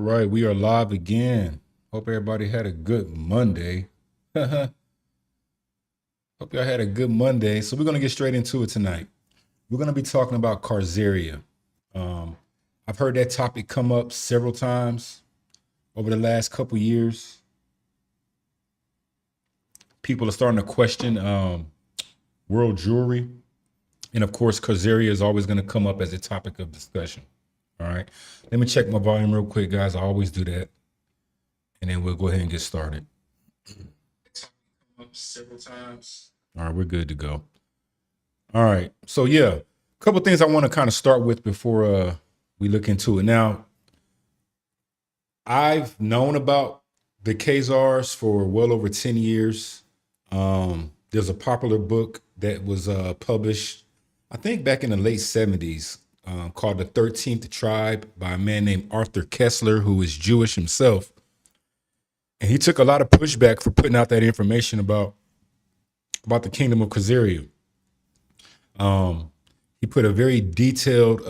right, we are live again. Hope everybody had a good Monday. Hope y'all had a good Monday. So we're gonna get straight into it tonight. We're gonna be talking about Khazaria. Um, I've heard that topic come up several times over the last couple years. People are starting to question world jewelry, and of course, Khazaria is always going to come up as a topic of discussion. All right, let me check my volume real quick, guys. I always do that, and then we'll go ahead and get started. Up several times. All right, we're good to go. All right, so yeah, a couple things I want to kind of start with before we look into it. Now, I've known about the KHAZARS for well over 10 years. There's a popular book that was published, I think back in the late 70s, called The 13th Tribe by a man named Arthur Kessler, who is Jewish himself. And he took a lot of pushback for putting out that information about the kingdom of Khazaria. He put a very detailed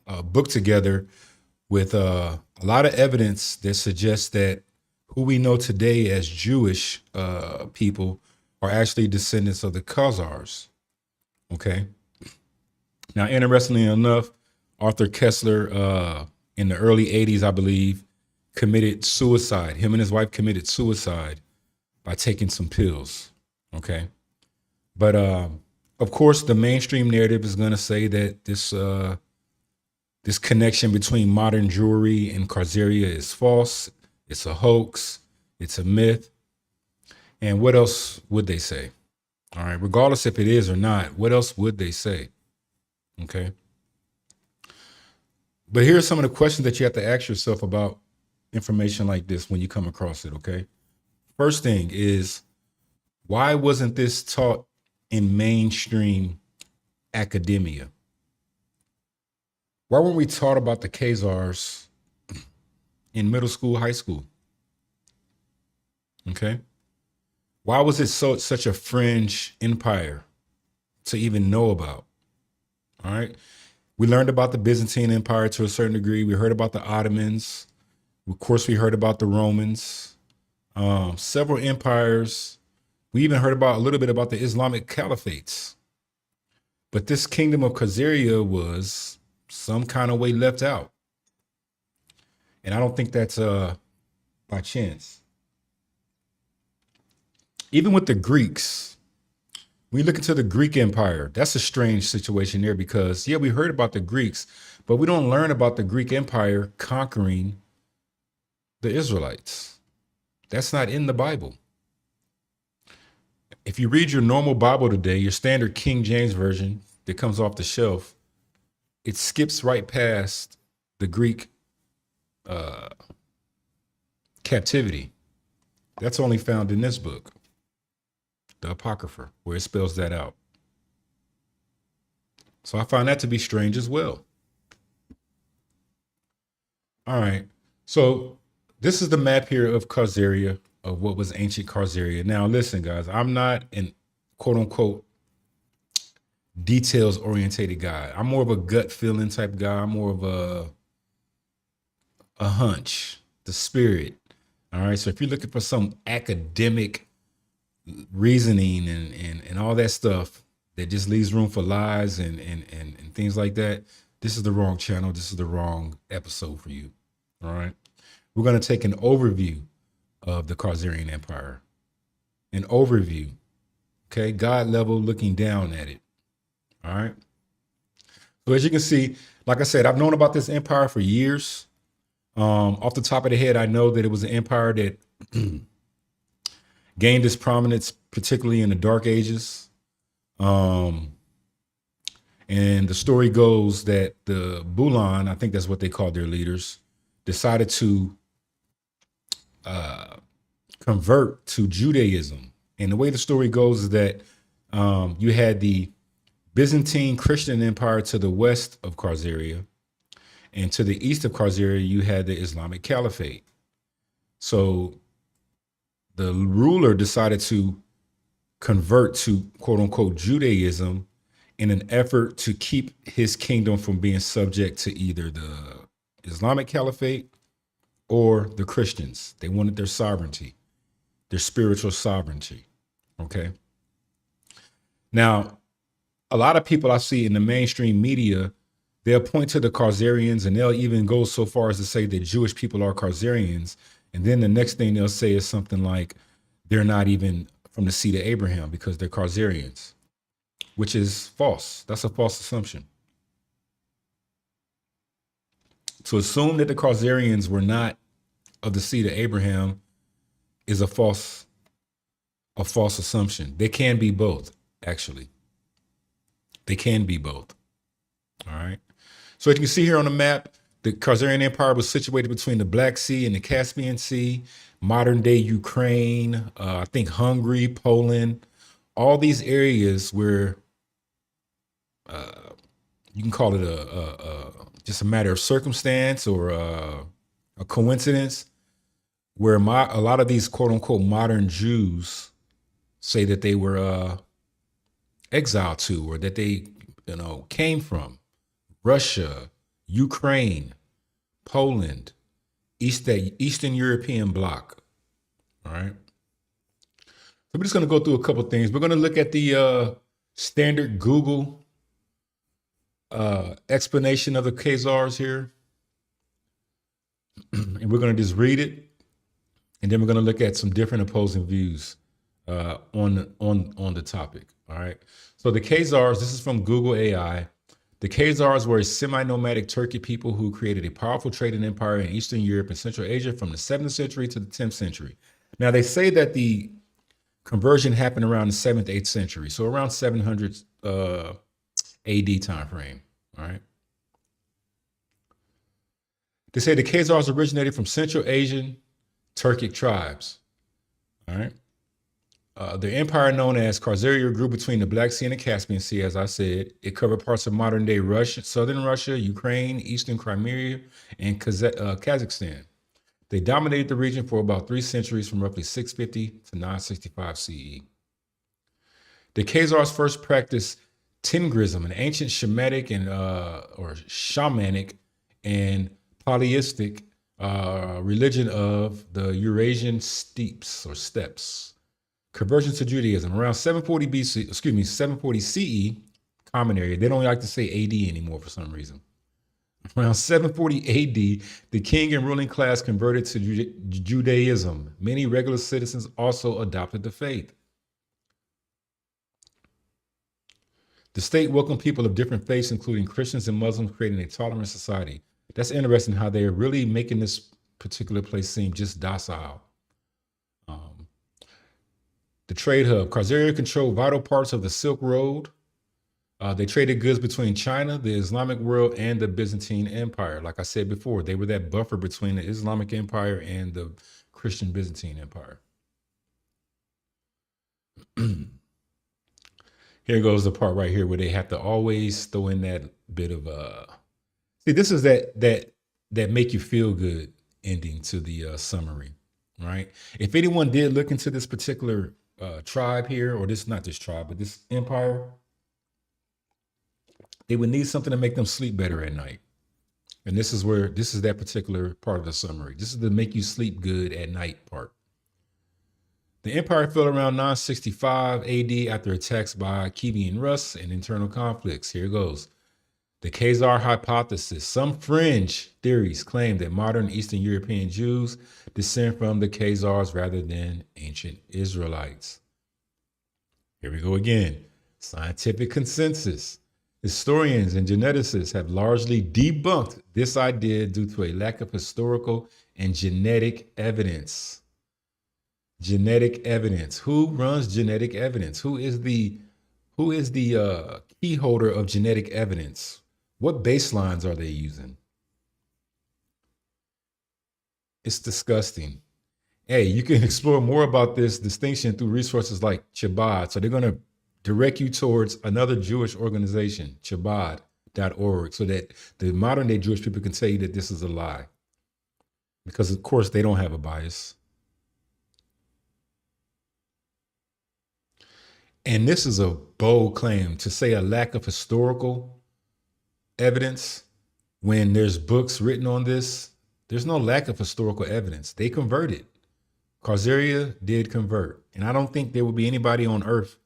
book together with a lot of evidence that suggests that who we know today as Jewish people are actually descendants of the KHAZARS. Okay. Now, interestingly enough, Arthur Kessler, in the early 80s, I believe, committed suicide. Him and his wife committed suicide by taking some pills. Okay. But of course, the mainstream narrative is going to say that this connection between modern jewelry and Khazaria is false. It's a hoax. It's a myth. And what else would they say? All right. Regardless if it is or not, what else would they say? Okay. But here's some of the questions that you have to ask yourself about information like this when you come across it. Okay. First thing is, why wasn't this taught in mainstream academia? Why weren't we taught about the KHAZARS in middle school, high school? Okay. Why was it such a fringe empire to even know about? All right. We learned about the Byzantine Empire to a certain degree. We heard about the Ottomans. Of course, we heard about the Romans, several empires. We even heard about a little bit about the Islamic caliphates. But this kingdom of Khazaria was some kind of way left out. And I don't think that's by chance. Even with the Greeks, when you look into the Greek Empire, that's a strange situation there because, yeah, we heard about the Greeks, but we don't learn about the Greek Empire conquering the Israelites. That's not in the Bible. If you read your normal Bible today, your standard King James version that comes off the shelf, it skips right past the Greek captivity. That's only found in this book, the Apocrypha, where it spells that out. So I find that to be strange as well. All right. So this is the map here of Khazaria, of what was ancient Khazaria. Now, listen, guys, I'm not an quote unquote details orientated guy. I'm more of a gut feeling type guy. I'm more of a hunch, the spirit. All right. So if you're looking for some academic reasoning and all that stuff that just leaves room for lies and things like that, this is the wrong channel. This is the wrong episode for you. All right. We're going to take an overview of the Khazarian Empire. An overview. Okay. God level looking down at it. All right. So as you can see, like I said, I've known about this empire for years. Off the top of the head, I know that it was an empire that gained its prominence, particularly in the Dark Ages. And the story goes that the Bulan, I think that's what they called their leaders, decided to convert to Judaism. And the way the story goes is that you had the Byzantine Christian Empire to the west of Khazaria, and to the east of Khazaria, you had the Islamic Caliphate. So the ruler decided to convert to quote unquote Judaism in an effort to keep his kingdom from being subject to either the Islamic Caliphate or the Christians. They wanted their sovereignty, their spiritual sovereignty. Okay. Now, a lot of people I see in the mainstream media, they'll point to the Khazarians and they'll even go so far as to say that Jewish people are Khazarians. And then the next thing they'll say is something like they're not even from the seed of Abraham because they're Khazarians, which is false. That's a false assumption. To assume that the Khazarians were not of the seed of Abraham is a false assumption. They can be both, actually. They can be both. All right. So you can see here on the map, the Khazarian Empire was situated between the Black Sea and the Caspian Sea, modern day Ukraine, I think Hungary, Poland, all these areas where you can call it just a matter of circumstance or a coincidence, where a lot of these quote unquote modern Jews say that they were exiled to, or that they, came from Russia, Ukraine, Poland, Eastern European bloc. All right. So we're just going to go through a couple things. We're going to look at the standard Google explanation of the KHAZARS here. And we're going to just read it. And then we're going to look at some different opposing views on the topic. All right. So the KHAZARS, this is from Google AI. The KHAZARS were a semi-nomadic Turkic people who created a powerful trading empire in Eastern Europe and Central Asia from the 7th century to the 10th century. Now, they say that the conversion happened around the 7th, 8th century, so around 700 AD time frame. All right. They say the KHAZARS originated from Central Asian Turkic tribes. All right. The empire known as Khazaria grew between the Black Sea and the Caspian Sea, as I said. It covered parts of modern-day Russia, southern Russia, Ukraine, eastern Crimea, and Kazakhstan. They dominated the region for about 3 centuries, from roughly 650 to 965 CE. The KHAZARS first practiced Tengrism, an ancient shamanic and polytheistic religion of the Eurasian steppes. Conversion to Judaism around 740 CE, common area. They don't like to say AD anymore for some reason. Around 740 AD, the king and ruling class converted to Judaism. Many regular citizens also adopted the faith. The state welcomed people of different faiths, including Christians and Muslims, creating a tolerant society. That's interesting how they're really making this particular place seem just docile. The trade hub. Khazaria controlled vital parts of the Silk Road. They traded goods between China, the Islamic world, and the Byzantine Empire. Like I said before, they were that buffer between the Islamic Empire and the Christian Byzantine Empire. Here goes the part right here where they have to always throw in that bit of see, this is that make you feel good ending to the summary, right? If anyone did look into this particular tribe here, or not this tribe, but this empire, they would need something to make them sleep better at night. And this is that particular part of the summary. This is the make you sleep good at night part. The empire fell around 965 AD after attacks by Kievan Rus and internal conflicts. Here goes. The KHAZAR hypothesis. Some fringe theories claim that modern Eastern European Jews descend from the KHAZARS rather than ancient Israelites. Here we go again. Scientific consensus. Historians and geneticists have largely debunked this idea due to a lack of historical and genetic evidence. Genetic evidence. Who runs genetic evidence? Who is the key holder of genetic evidence? What baselines are they using? It's disgusting. Hey, you can explore more about this distinction through resources like Chabad. So they're going to direct you towards another Jewish organization, Chabad.org, so that the modern day Jewish people can tell you that this is a lie. Because of course they don't have a bias. And this is a bold claim to say a lack of historical evidence when there's books written on this, there's no lack of historical evidence. They converted. Khazaria did convert. And I don't think there will be anybody on earth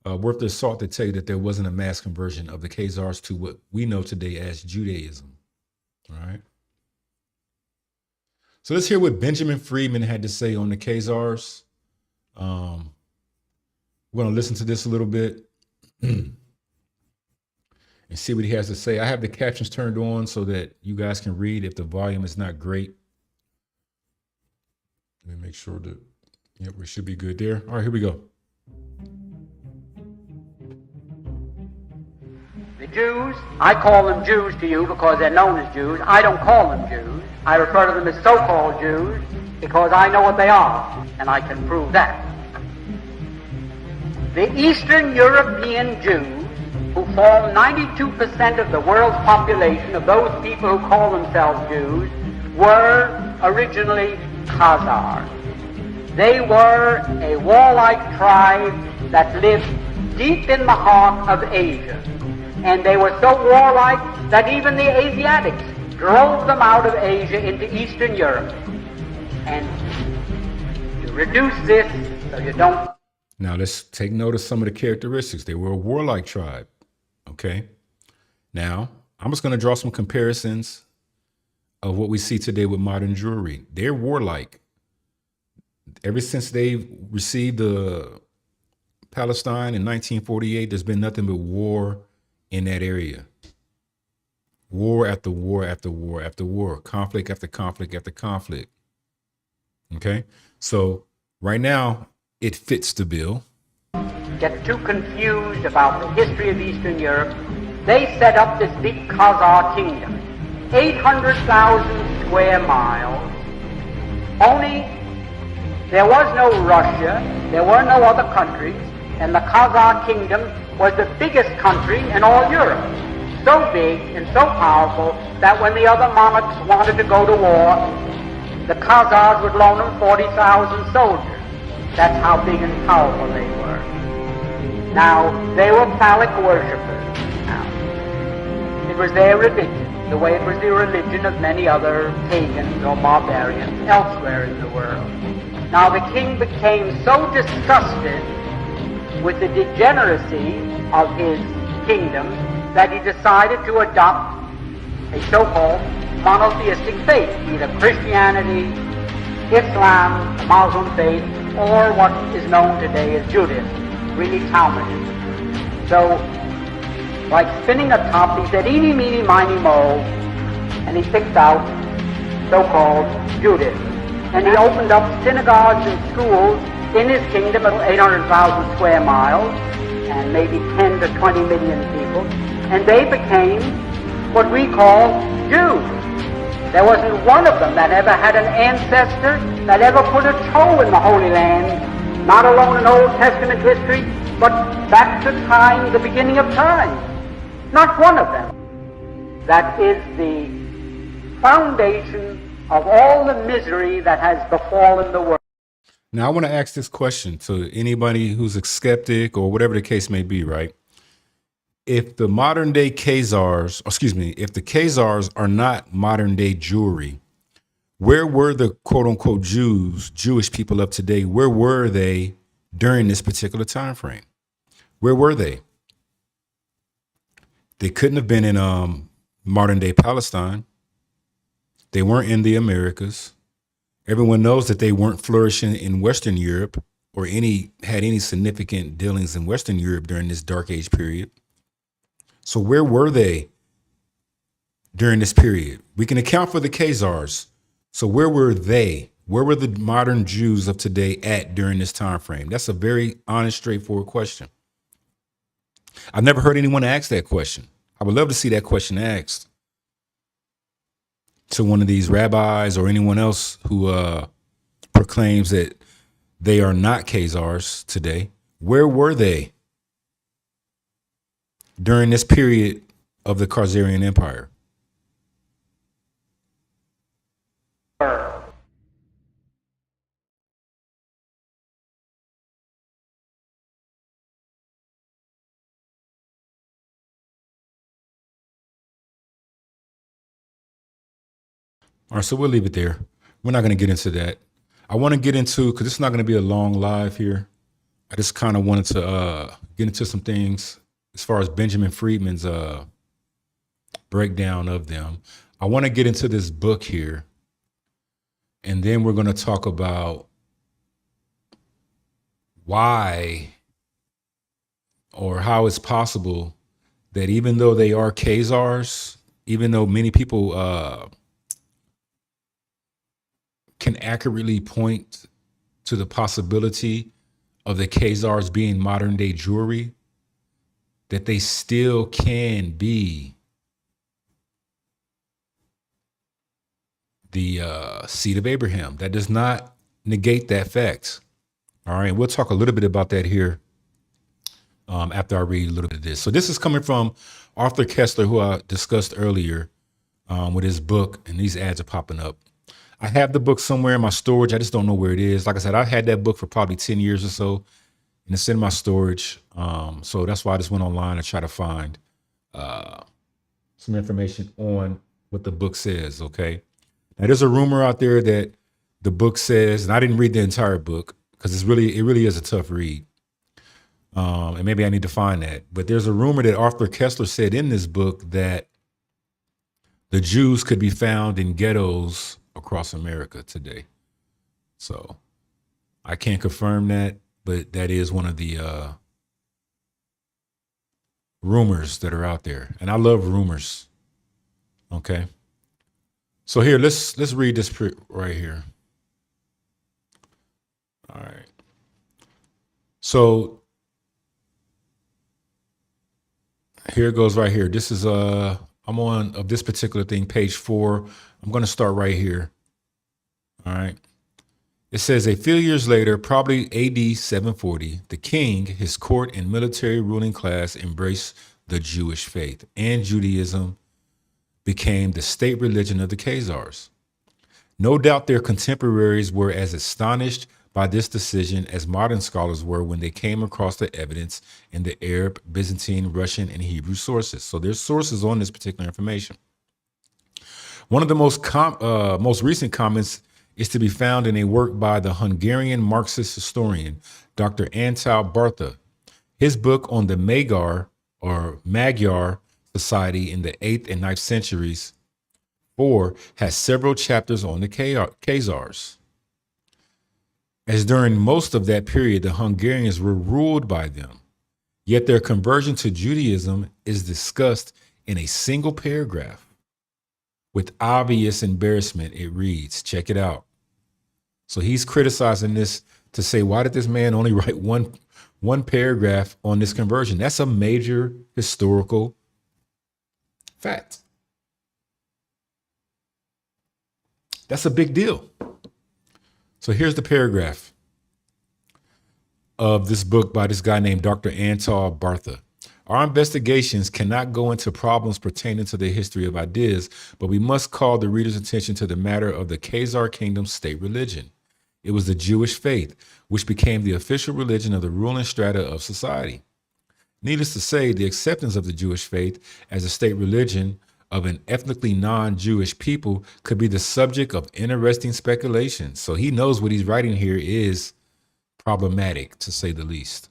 worth their salt to tell you that there wasn't a mass conversion of the KHAZARS to what we know today as Judaism. All right. So let's hear what Benjamin Friedman had to say on the KHAZARS. We're going to listen to this a little bit and see what he has to say. I have the captions turned on so that you guys can read if the volume is not great. Let me make sure that, yep, we should be good there. All right, here we go. The Jews, I call them Jews to you because they're known as Jews. I don't call them Jews. I refer to them as so-called Jews because I know what they are, and I can prove that. The Eastern European Jews, who form 92% of the world's population of those people who call themselves Jews, were originally Khazars. They were a warlike tribe that lived deep in the heart of Asia. And they were so warlike that even the Asiatics drove them out of Asia into Eastern Europe. And to reduce this so you don't... Now let's take note of some of the characteristics. They were a warlike tribe. Okay. Now, I'm just going to draw some comparisons of what we see today with modern Jewry. They're warlike. Ever since they received the Palestine in 1948, there's been nothing but war in that area. War after war after war after war. Conflict after conflict after conflict. Okay? So right now, it fits the bill. Get too confused about the history of Eastern Europe. They set up this big Khazar kingdom. 800,000 square miles. Only there was no Russia, there were no other countries, and the Khazar kingdom was the biggest country in all Europe. So big and so powerful that when the other monarchs wanted to go to war, the Khazars would loan them 40,000 soldiers. That's how big and powerful they were. Now, they were phallic worshippers. Now, it was their religion, the way it was the religion of many other pagans or barbarians elsewhere in the world. Now, the king became so disgusted with the degeneracy of his kingdom that he decided to adopt a so-called monotheistic faith, either Christianity, Islam, the Muslim faith, or what is known today as Judaism, really Talmudism. So, like spinning a top, he said, eeny, meeny, miny, mo, and he picked out so-called Judaism. And he opened up synagogues and schools in his kingdom of 800,000 square miles, and maybe 10 to 20 million people, and they became what we call Jews. There wasn't one of them that ever had an ancestor that ever put a toe in the Holy Land, not alone in Old Testament history, but back to time, the beginning of time. Not one of them. That is the foundation of all the misery that has befallen the world. Now, I want to ask this question to anybody who's a skeptic or whatever the case may be, right? If the modern day KHAZARS, if the KHAZARS are not modern day Jewry, where were the quote unquote Jewish people of today? Where were they during this particular time frame? Where were they? They couldn't have been in modern day Palestine. They weren't in the Americas. Everyone knows that they weren't flourishing in Western Europe or had any significant dealings in Western Europe during this Dark Age period. So where were they during this period? We can account for the KHAZARS. So where were they? Where were the modern Jews of today at during this time frame? That's a very honest, straightforward question. I've never heard anyone ask that question. I would love to see that question asked to one of these rabbis or anyone else who proclaims that they are not KHAZARS today. Where were they during this period of the Khazarian Empire? All right, so we'll leave it there. We're not going to get into that. I want to get into, because it's not going to be a long live here. I just kind of wanted to get into some things as far as Benjamin Friedman's breakdown of them. I want to get into this book here, and then we're going to talk about why or how it's possible that even though they are KHAZARS, even though many people can accurately point to the possibility of the KHAZARS being modern day Jewry, that they still can be the seed of Abraham. That does not negate that fact. All right, we'll talk a little bit about that here after I read a little bit of this. So this is coming from Arthur Kessler, who I discussed earlier with his book, and these ads are popping up. I have the book somewhere in my storage. I just don't know where it is. Like I said, I've had that book for probably 10 years or so, and it's in my storage. So that's why I just went online and try to find some information on what the book says, okay? Now, there's a rumor out there that the book says, and I didn't read the entire book because it really is a tough read. And maybe I need to find that. But there's a rumor that Arthur Kessler said in this book that the Jews could be found in ghettos across America today. So I can't confirm that, but that is one of the rumors that are out there. And I love rumors. Okay. So here, let's read this right here. All right. So here it goes right here. This is I'm on of this particular thing, page 4. I'm going to start right here. All right. It says a few years later, probably AD 740, the king, his court, and military ruling class embraced the Jewish faith, and Judaism became the state religion of the KHAZARS. No doubt their contemporaries were as astonished by this decision as modern scholars were when they came across the evidence in the Arab, Byzantine, Russian, and Hebrew sources. So there's sources on this particular information. One of the most recent comments is to be found in a work by the Hungarian Marxist historian, Dr. Antal Bartha. His book on the Magyar society in the 8th and 9th centuries has several chapters on the KHAZARS. As during most of that period, the Hungarians were ruled by them, yet their conversion to Judaism is discussed in a single paragraph. With obvious embarrassment, it reads, check it out. So he's criticizing this to say, why did this man only write one paragraph on this conversion? That's a major historical fact. That's a big deal. So here's the paragraph of this book by this guy named Dr. Antal Bartha. Our investigations cannot go into problems pertaining to the history of ideas, but we must call the reader's attention to the matter of the Khazar Kingdom's state religion. It was the Jewish faith, which became the official religion of the ruling strata of society. Needless to say, the acceptance of the Jewish faith as a state religion of an ethnically non-Jewish people could be the subject of interesting speculation. So he knows what he's writing here is problematic, to say the least.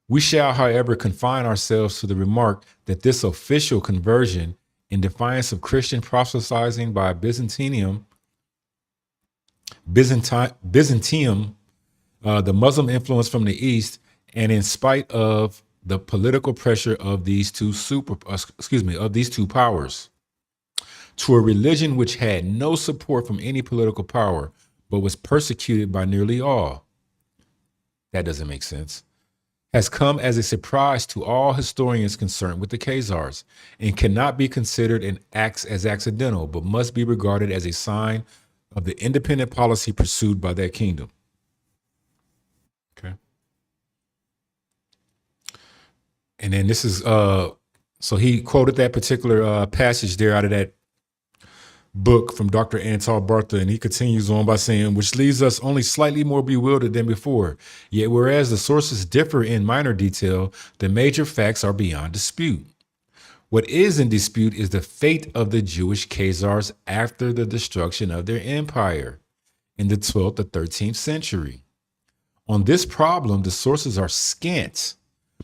We shall, however, confine ourselves to the remark that this official conversion, in defiance of Christian proselytizing by Byzantium, the Muslim influence from the East, and in spite of the political pressure of these two powers, to a religion which had no support from any political power, but was persecuted by nearly all. That doesn't make sense. Has come as a surprise to all historians concerned with the KHAZARS, and cannot be considered as accidental, but must be regarded as a sign of the independent policy pursued by that kingdom. Okay. And then this is, so he quoted that particular passage there out of that book from Dr. Antal Bartha, and he continues on by saying, which leaves us only slightly more bewildered than before. Yet whereas the sources differ in minor detail, the major facts are beyond dispute. What is in dispute is the fate of the Jewish Khazars after the destruction of their empire in the 12th to 13th century. On this problem, the sources are scant,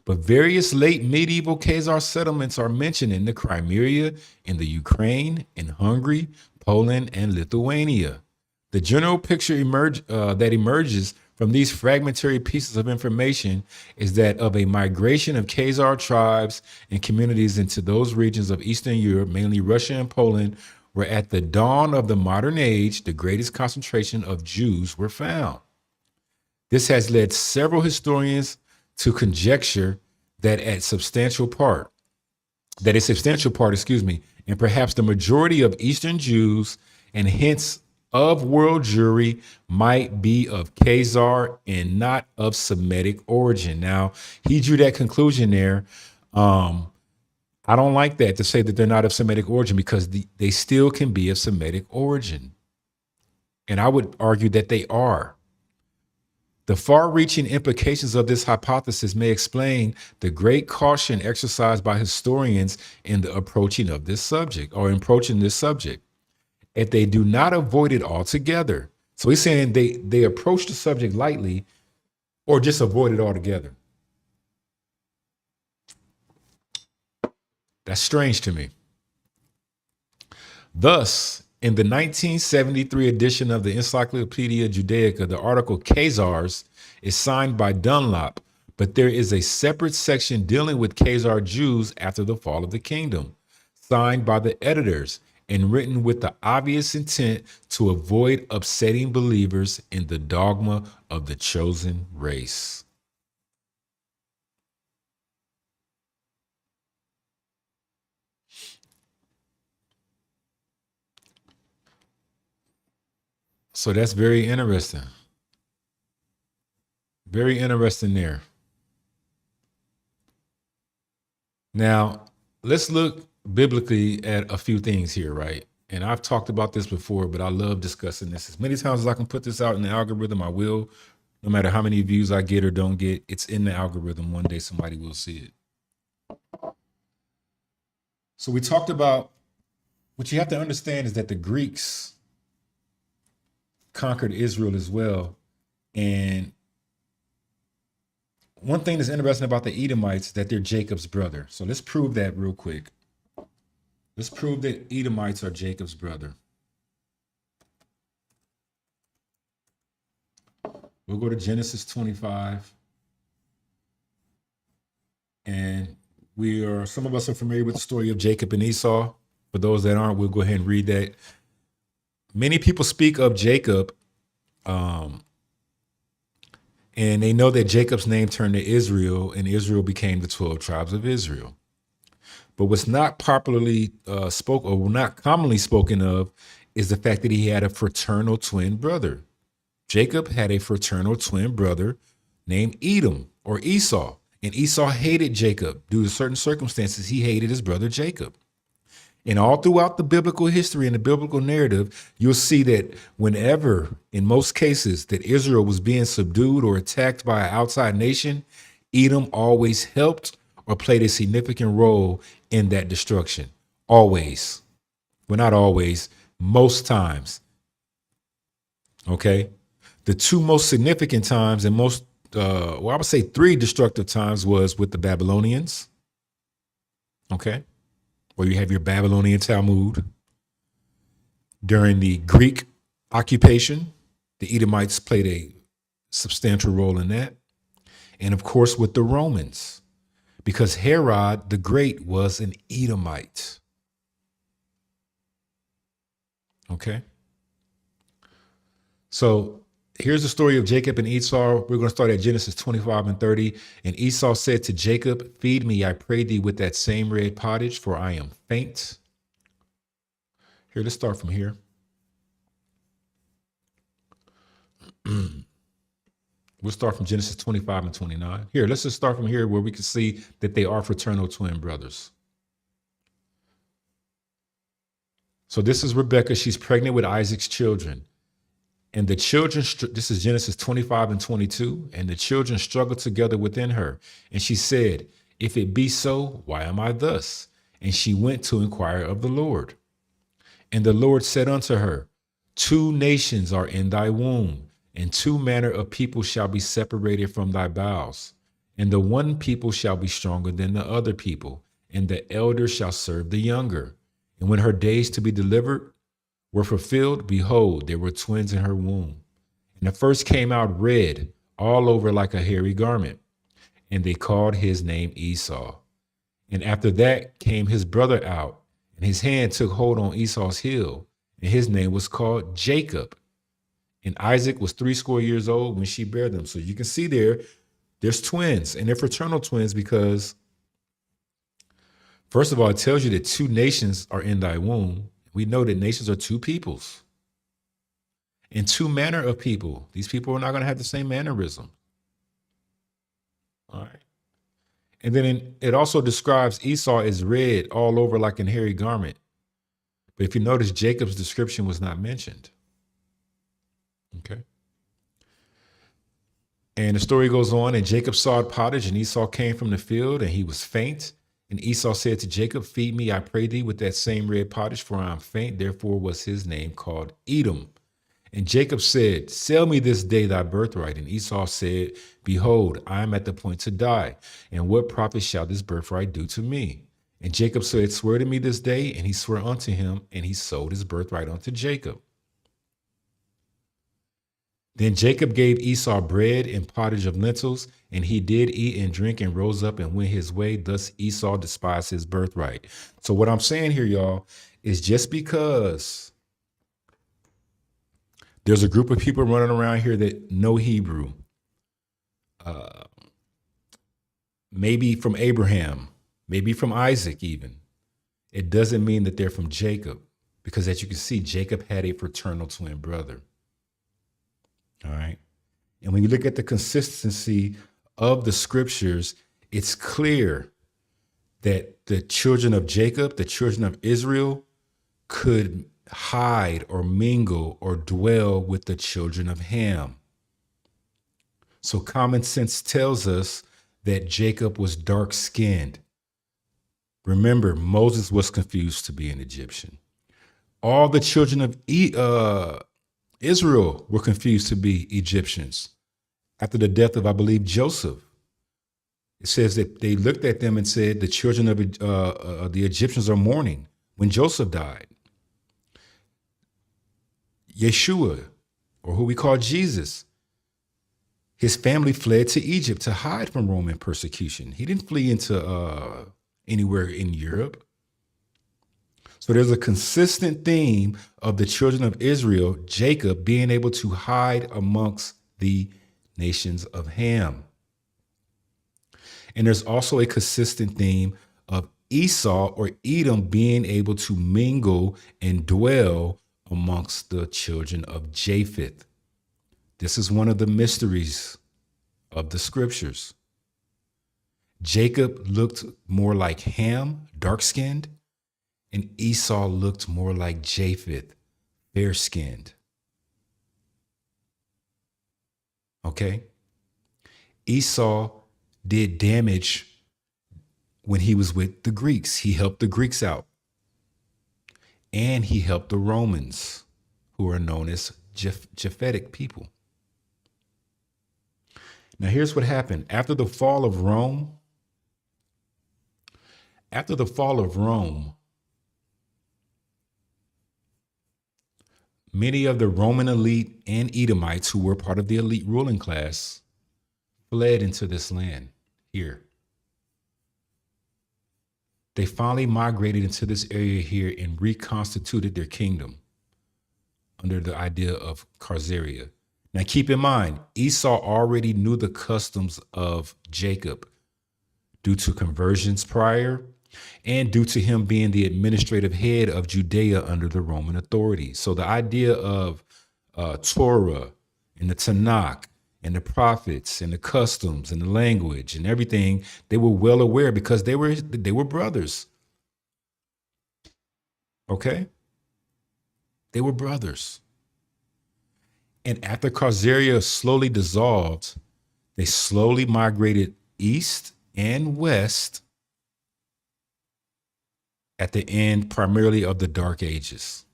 but various late medieval Khazar settlements are mentioned in the Crimea, in the Ukraine, in Hungary, Poland, and Lithuania. The general picture that emerges from these fragmentary pieces of information is that of a migration of Khazar tribes and communities into those regions of Eastern Europe, mainly Russia and Poland, where at the dawn of the modern age, the greatest concentration of Jews were found. This has led several historians to conjecture that a substantial part, and perhaps the majority of Eastern Jews and hence of world Jewry might be of Khazar and not of Semitic origin. Now, he drew that conclusion there. I don't like that, to say that they're not of Semitic origin, because they still can be of Semitic origin. And I would argue that they are. The far-reaching implications of this hypothesis may explain the great caution exercised by historians in the approaching this subject. If they do not avoid it altogether. So he's saying they approach the subject lightly or just avoid it altogether. That's strange to me. Thus, in the 1973 edition of the Encyclopedia Judaica, the article KHAZARS is signed by Dunlop, but there is a separate section dealing with Khazar Jews after the fall of the kingdom, signed by the editors and written with the obvious intent to avoid upsetting believers in the dogma of the chosen race. So that's very interesting. Very interesting there. Now, let's look biblically at a few things here, right? And I've talked about this before, but I love discussing this. As many times as I can put this out in the algorithm, I will. No matter how many views I get or don't get, it's in the algorithm. One day somebody will see it. So we talked about, what you have to understand is that the Greeks conquered Israel as well. And one thing that's interesting about the Edomites is that they're Jacob's brother. So let's prove that real quick. Let's prove that Edomites are Jacob's brother. We'll go to Genesis 25. And some of us are familiar with the story of Jacob and Esau. For those that aren't, we'll go ahead and read that. Many people speak of Jacob, and they know that Jacob's name turned to Israel, and Israel became the 12 tribes of Israel. But what's not popularly not commonly spoken of is the fact that he had a fraternal twin brother. Jacob had a fraternal twin brother named Edom or Esau, and Esau hated Jacob. Due to certain circumstances, he hated his brother Jacob. And all throughout the biblical history and the biblical narrative, you'll see that whenever, in most cases, that Israel was being subdued or attacked by an outside nation, Edom always helped or played a significant role in that destruction. Always. Well, not always, most times. Okay? The two most significant times and I would say three destructive times was with the Babylonians. Okay? Where you have your Babylonian Talmud. During the Greek occupation, the Edomites played a substantial role in that. And of course, with the Romans, because Herod the Great was an Edomite. Okay. So here's the story of Jacob and Esau. We're going to start at Genesis 25 and 30. And Esau said to Jacob, "Feed me, I pray thee, with that same red pottage, for I am faint." Here, let's start from here. We'll start from Genesis 25 and 29. Here, let's just start from here where we can see that they are fraternal twin brothers. So this is Rebekah. She's pregnant with Isaac's children. And the children, this is Genesis 25 and 22, and the children struggled together within her. And she said, "If it be so, why am I thus? And she went to inquire of the Lord. And the Lord said unto her, 2 nations are in thy womb, and 2 manner of people shall be separated from thy bowels. And the one people shall be stronger than the other people, and the elder shall serve the younger. And when her days to be delivered were fulfilled, behold, there were twins in her womb. And the first came out red, all over like a hairy garment, and they called his name Esau. And after that came his brother out, and his hand took hold on Esau's heel, and his name was called Jacob. And Isaac was 80 years old when she bare them. So you can see there's twins, and they're fraternal twins because, first of all, it tells you that 2 nations are in thy womb. We know that nations are 2 peoples and 2 manner of people. These people are not going to have the same mannerism. All right. And then it also describes Esau as red all over like an hairy garment. But if you notice, Jacob's description was not mentioned. Okay. And the story goes on, and Jacob sawed pottage, and Esau came from the field, and he was faint. And Esau said to Jacob, feed me, I pray thee, with that same red pottage, for I am faint. Therefore was his name called Edom. And Jacob said, sell me this day thy birthright. And Esau said, behold, I am at the point to die. And what profit shall this birthright do to me? And Jacob said, swear to me this day. And he swore unto him, and he sold his birthright unto Jacob. Then Jacob gave Esau bread and pottage of lentils, and he did eat and drink and rose up and went his way. Thus Esau despised his birthright. So what I'm saying here, y'all, is just because there's a group of people running around here that know Hebrew, maybe from Abraham, maybe from Isaac even, it doesn't mean that they're from Jacob, because as you can see, Jacob had a fraternal twin brother. All right. And when you look at the consistency of the scriptures, it's clear that the children of Jacob, the children of Israel, could hide or mingle or dwell with the children of Ham. So common sense tells us that Jacob was dark-skinned. Remember, Moses was confused to be an Egyptian. All the children of Israel were confused to be Egyptians after the death of, I believe, Joseph. It says that they looked at them and said, the children of the Egyptians are mourning when Joseph died. Yeshua, or who we call Jesus, his family fled to Egypt to hide from Roman persecution. He didn't flee into anywhere in Europe. So there's a consistent theme of the children of Israel, Jacob, being able to hide amongst the nations of Ham. And there's also a consistent theme of Esau or Edom being able to mingle and dwell amongst the children of Japheth. This is one of the mysteries of the scriptures. Jacob looked more like Ham, dark-skinned, and Esau looked more like Japheth, fair-skinned. Okay? Esau did damage when he was with the Greeks. He helped the Greeks out. And he helped the Romans, who are known as Japhetic people. Now, here's what happened. After the fall of Rome, many of the Roman elite and Edomites who were part of the elite ruling class fled into this land here. They finally migrated into this area here and reconstituted their kingdom under the idea of Khazaria. Now, keep in mind, Esau already knew the customs of Jacob due to conversions prior and due to him being the administrative head of Judea under the Roman authority. So the idea of Torah and the Tanakh and the prophets and the customs and the language and everything, they were well aware because they were brothers. Okay? They were brothers. And after Khazaria slowly dissolved, they slowly migrated east and west at the end, primarily of the Dark Ages.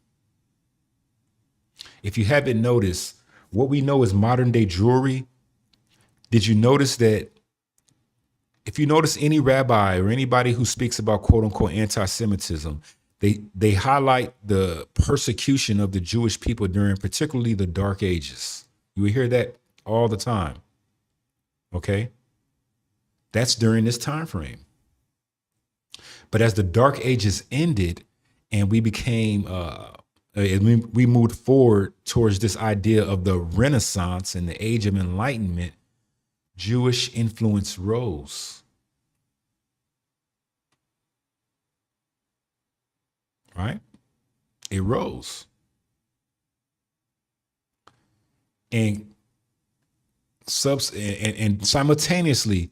If you haven't noticed, what we know is modern day Jewry. Did you notice that if you notice any rabbi or anybody who speaks about quote unquote anti-Semitism, they highlight the persecution of the Jewish people during particularly the Dark Ages. You will hear that all the time. Okay? That's during this time frame. But as the Dark Ages ended and we became we moved forward towards this idea of the Renaissance and the Age of Enlightenment, Jewish influence rose. Right? It rose. And simultaneously,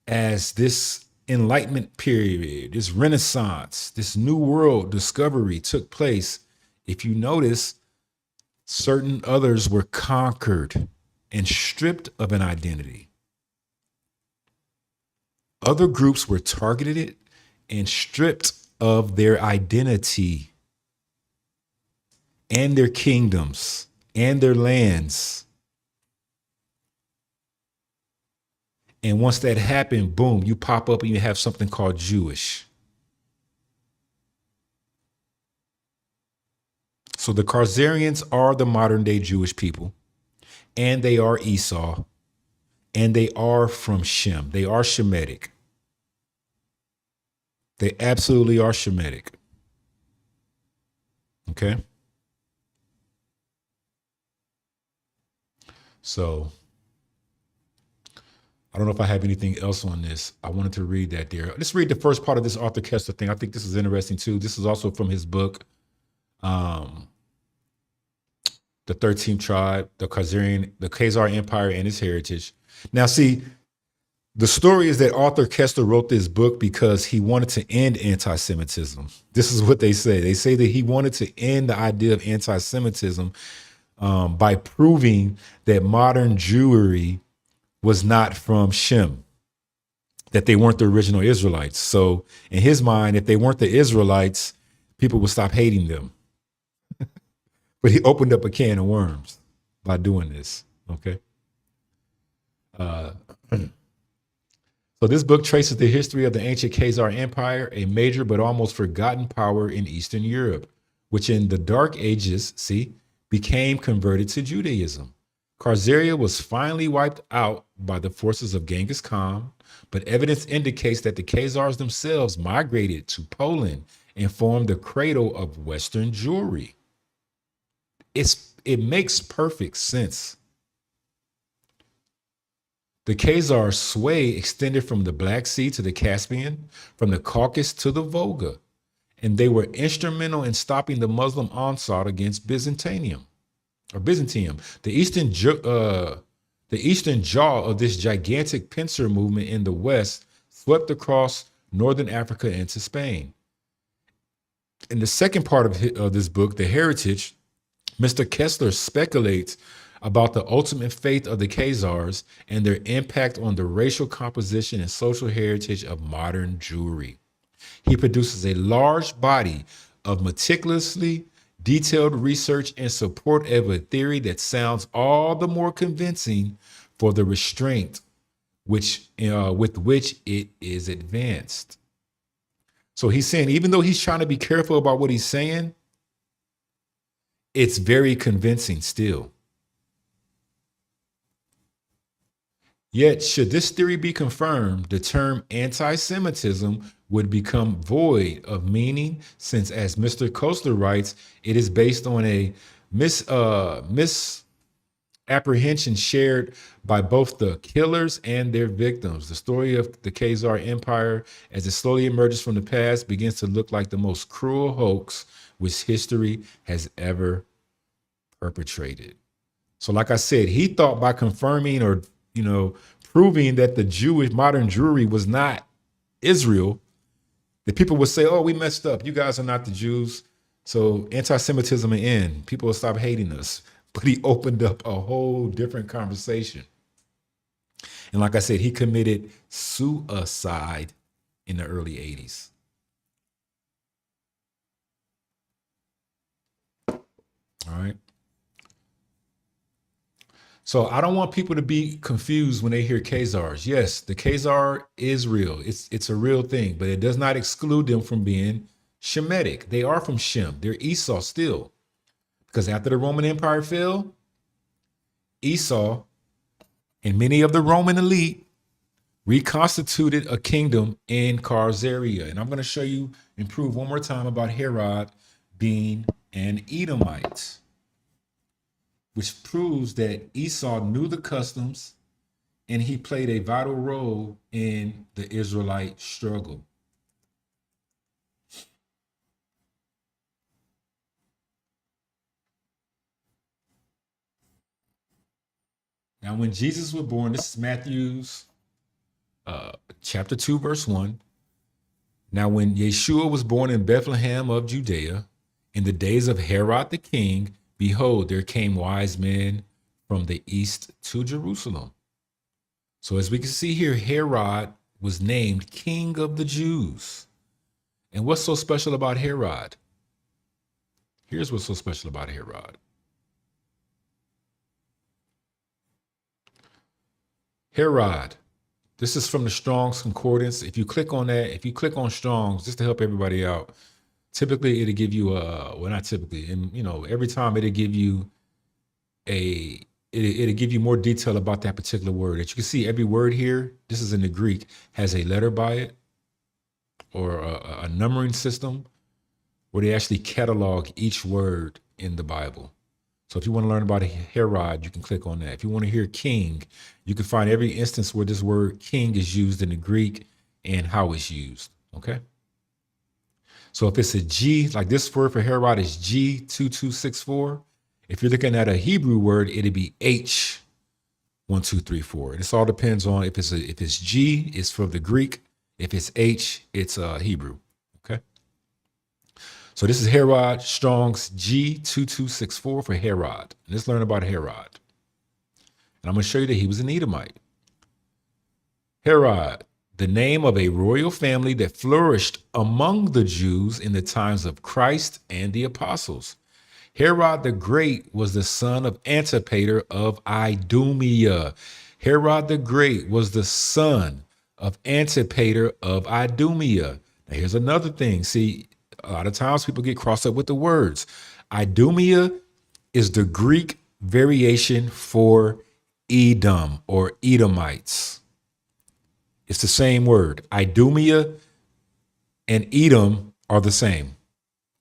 as this Enlightenment period, this Renaissance, this New World discovery took place, if you notice, certain others were conquered and stripped of an identity. Other groups were targeted and stripped of their identity and their kingdoms and their lands. And once that happened, boom, you pop up and you have something called Jewish. So the Khazarians are the modern day Jewish people, and they are Esau, and they are from Shem. They are Shemitic. They absolutely are Shemitic. Okay? So I don't know if I have anything else on this. I wanted to read that there. Let's read the first part of this Arthur Kessler thing. I think this is interesting too. This is also from his book, The 13th Tribe, the Khazar Empire and Its Heritage. Now, see, the story is that Arthur Kessler wrote this book because he wanted to end anti-Semitism. This is what they say. They say that he wanted to end the idea of anti-Semitism by proving that modern Jewry was not from Shem, that they weren't the original Israelites. So in his mind, if they weren't the Israelites, people would stop hating them. But he opened up a can of worms by doing this, okay? So this book traces the history of the ancient Khazar Empire, a major but almost forgotten power in Eastern Europe, which in the Dark Ages, became converted to Judaism. Khazaria was finally wiped out by the forces of Genghis Khan, but evidence indicates that the Khazars themselves migrated to Poland and formed the cradle of Western Jewry. It makes perfect sense. The Khazars' sway extended from the Black Sea to the Caspian, from the Caucasus to the Volga, and they were instrumental in stopping the Muslim onslaught against Byzantium. The eastern jaw of this gigantic pincer movement in the West swept across northern Africa into Spain. In the second part of this book, The Heritage, Mr. Kessler speculates about the ultimate fate of the Khazars and their impact on the racial composition and social heritage of modern Jewry. He produces a large body of meticulously detailed research in support of a theory that sounds all the more convincing for the restraint with which it is advanced. So he's saying, even though he's trying to be careful about what he's saying, it's very convincing still. Yet, should this theory be confirmed, the term anti-Semitism would become void of meaning, since, as Mr. Kessler writes, it is based on a misapprehension shared by both the killers and their victims. The story of the Khazar Empire, as it slowly emerges from the past, begins to look like the most cruel hoax which history has ever perpetrated. So like I said, he thought by confirming or proving that the modern Jewry was not Israel, that people would say, oh, we messed up. You guys are not the Jews. So anti-Semitism will end. People will stop hating us. But he opened up a whole different conversation. And like I said, he committed suicide in the early 80s. All right. So I don't want people to be confused when they hear KHAZARS. Yes, the KHAZAR is real. It's a real thing, but it does not exclude them from being Shemitic. They are from Shem. They're Esau still. Because after the Roman Empire fell, Esau and many of the Roman elite reconstituted a kingdom in Khazaria. And I'm going to show you and prove one more time about Herod being an Edomite, which proves that Esau knew the customs and he played a vital role in the Israelite struggle. Now, when Jesus was born, this is Matthew's chapter 2, verse 1. Now, when Yeshua was born in Bethlehem of Judea, in the days of Herod the king, behold, there came wise men from the east to Jerusalem. So as we can see here, Herod was named King of the Jews. And what's so special about Herod? Here's what's so special about Herod. Herod. This is from the Strong's Concordance. If you click on that, if you click on Strong's, just to help everybody out, typically it'll give you well, not typically, and every time it'll give you it'll give you more detail about that particular word. As you can see, every word here, this is in the Greek, has a letter by it or a numbering system where they actually catalog each word in the Bible. So if you want to learn about Herod, you can click on that. If you want to hear king, you can find every instance where this word king is used in the Greek and how it's used, okay? So if it's a G, like this word for Herod is G2264. If you're looking at a Hebrew word, it'd be H1234. And this all depends on if it's G, it's from the Greek. If it's H, it's Hebrew, okay? So this is Herod, Strong's G2264 for Herod. Let's learn about Herod. And I'm going to show you that he was an Edomite. Herod, the name of a royal family that flourished among the Jews in the times of Christ and the apostles. Herod the Great was the son of Antipater of Idumea. Herod the Great was the son of Antipater of Idumea. Now here's another thing. See, a lot of times people get crossed up with the words. Idumea is the Greek variation for Edom or Edomites. It's the same word. Idumea and Edom are the same.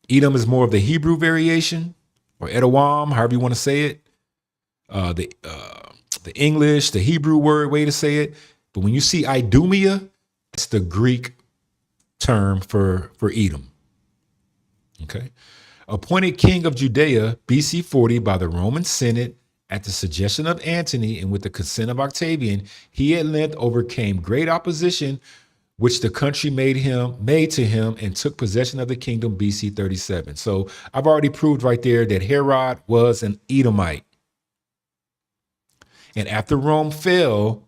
Edom is more of the Hebrew variation, or Edom, however you want to say it. The English, the Hebrew way to say it. But when you see Idumea, it's the Greek term for Edom. Okay. Appointed king of Judea, BC 40, by the Roman Senate at the suggestion of Antony and with the consent of Octavian, he at length overcame great opposition, which the country made to him and took possession of the kingdom BC 37. So I've already proved right there that Herod was an Edomite. And after Rome fell,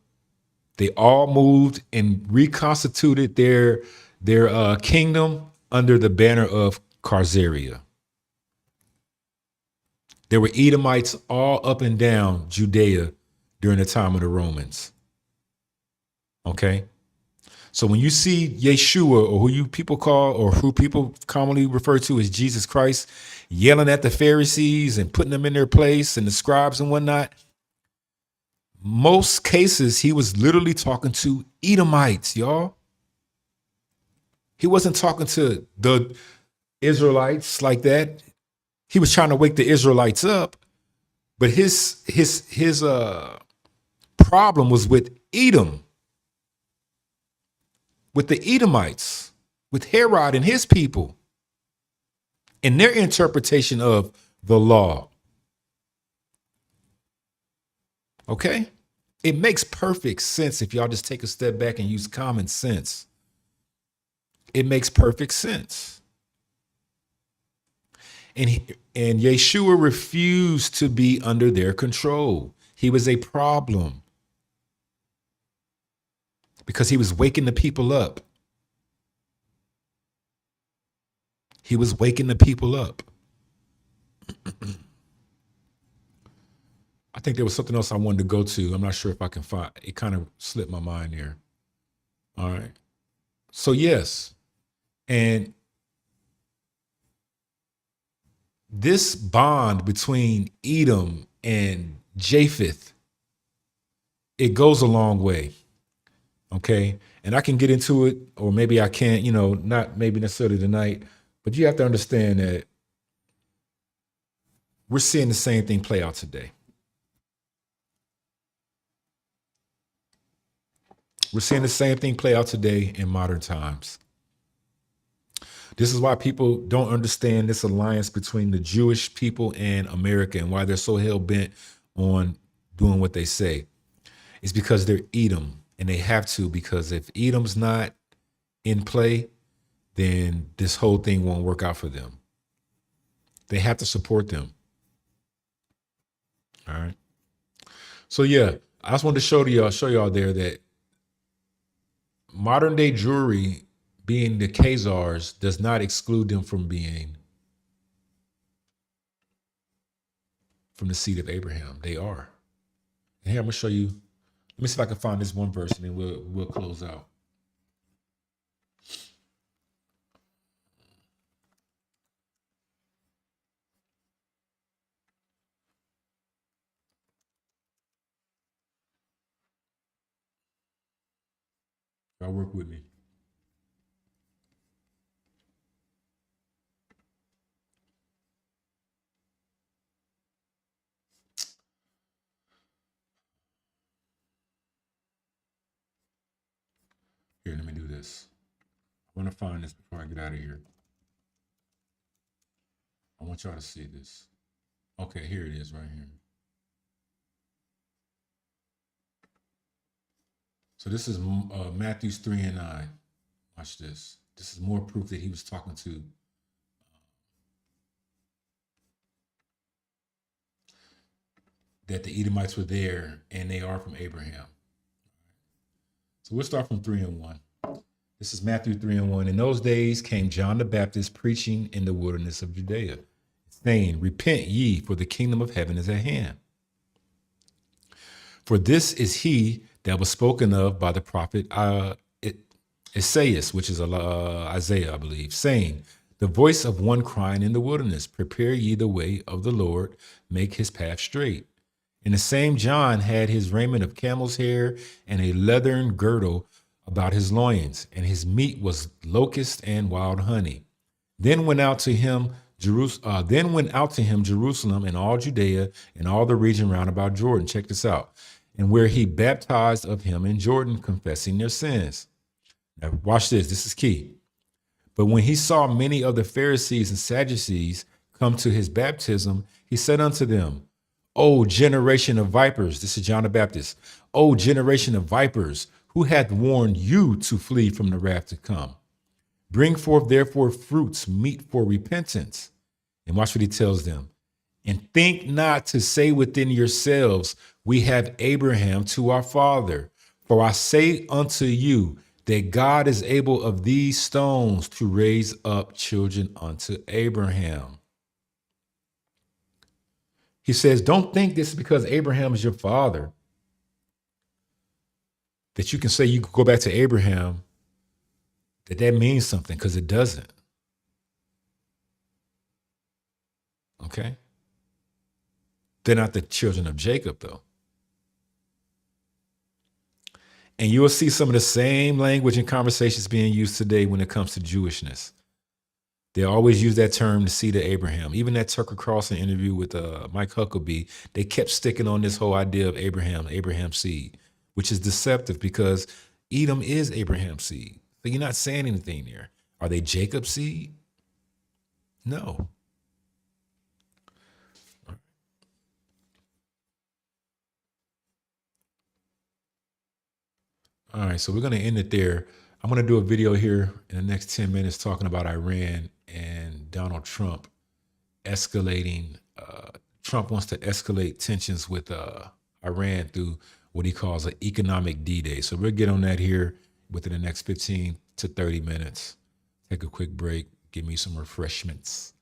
they all moved and reconstituted their kingdom under the banner of Khazaria. There were Edomites all up and down Judea during the time of the Romans. Okay? So when you see Yeshua, or who people commonly refer to as Jesus Christ, yelling at the Pharisees and putting them in their place and the scribes and whatnot, most cases he was literally talking to Edomites, y'all. He wasn't talking to the Israelites like that. He was trying to wake the Israelites up, but his problem was with Edom, with the Edomites, with Herod and his people, and their interpretation of the law. Okay? It makes perfect sense if y'all just take a step back and use common sense. It makes perfect sense. And Yeshua refused to be under their control. He was a problem because he was waking the people up. He was waking the people up. think there was something else I wanted to go to. I'm not sure if I can find it. Kind of slipped my mind there. All right. So yes. And this bond between Edom and Japheth, it goes a long way. Okay. And I can get into it, or maybe I can't, not maybe necessarily tonight, but you have to understand that we're seeing the same thing play out today. We're seeing the same thing play out today in modern times. This is why people don't understand this alliance between the Jewish people and America and why they're so hell-bent on doing what they say. It's because they're Edom, and they have to, because if Edom's not in play, then this whole thing won't work out for them. They have to support them. All right. So yeah, I just wanted to show y'all there that modern day Jewry being the KHAZARS does not exclude them from being from the seed of Abraham. They are. And here I'm gonna show you. Let me see if I can find this one verse, and then we'll close out. Y'all work with me. Here, let me do this. I want to find this before I get out of here. I want y'all to see this. Okay, here it is right here. So this is Matthew 3:9. Watch this. This is more proof that he was talking to that the Edomites were there, and they are from Abraham. So we'll start from 3:1. This is Matthew 3:1. In those days came John the Baptist preaching in the wilderness of Judea, saying, repent ye, for the kingdom of heaven is at hand. For this is he that was spoken of by the prophet Isaiah, which is Isaiah, I believe, saying, the voice of one crying in the wilderness, prepare ye the way of the Lord, make his path straight. And the same John had his raiment of camel's hair and a leathern girdle about his loins, and his meat was locust and wild honey. Then went out to him Jerusalem and all Judea and all the region round about Jordan. Check this out. And where he baptized of him in Jordan, confessing their sins. Now watch this. This is key. But when he saw many of the Pharisees and Sadducees come to his baptism, he said unto them, O generation of vipers, this is John the Baptist, O generation of vipers, who hath warned you to flee from the wrath to come? Bring forth therefore fruits meet for repentance. And watch what he tells them. And think not to say within yourselves, we have Abraham to our father. For I say unto you that God is able of these stones to raise up children unto Abraham. He says, don't think this is because Abraham is your father, that you can say you could go back to Abraham, that means something, because it doesn't. Okay? They're not the children of Jacob, though. And you will see some of the same language and conversations being used today when it comes to Jewishness. They always use that term, the seed of Abraham. Even that Tucker Carlson interview with Mike Huckabee, they kept sticking on this whole idea of Abraham's seed, which is deceptive because Edom is Abraham's seed. So you're not saying anything there. Are they Jacob's seed? No. All right, so we're going to end it there. I'm going to do a video here in the next 10 minutes talking about Iran and Donald Trump escalating. Trump wants to escalate tensions with Iran through what he calls an economic D-Day. So we'll get on that here within the next 15 to 30 minutes. Take a quick break, give me some refreshments,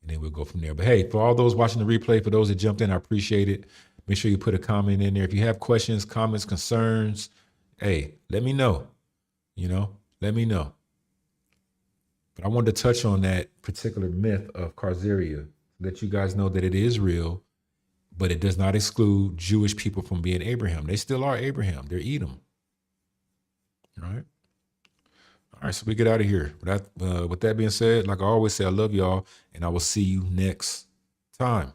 and then we'll go from there. But hey, for all those watching the replay, for those that jumped in, I appreciate it. Make sure you put a comment in there. If you have questions, comments, concerns, hey, let me know. Let me know. But I wanted to touch on that particular myth of Khazaria, let you guys know that it is real, but it does not exclude Jewish people from being Abraham. They still are Abraham. They're Edom. All right. All right, so we get out of here. With that being said, like I always say, I love y'all, and I will see you next time.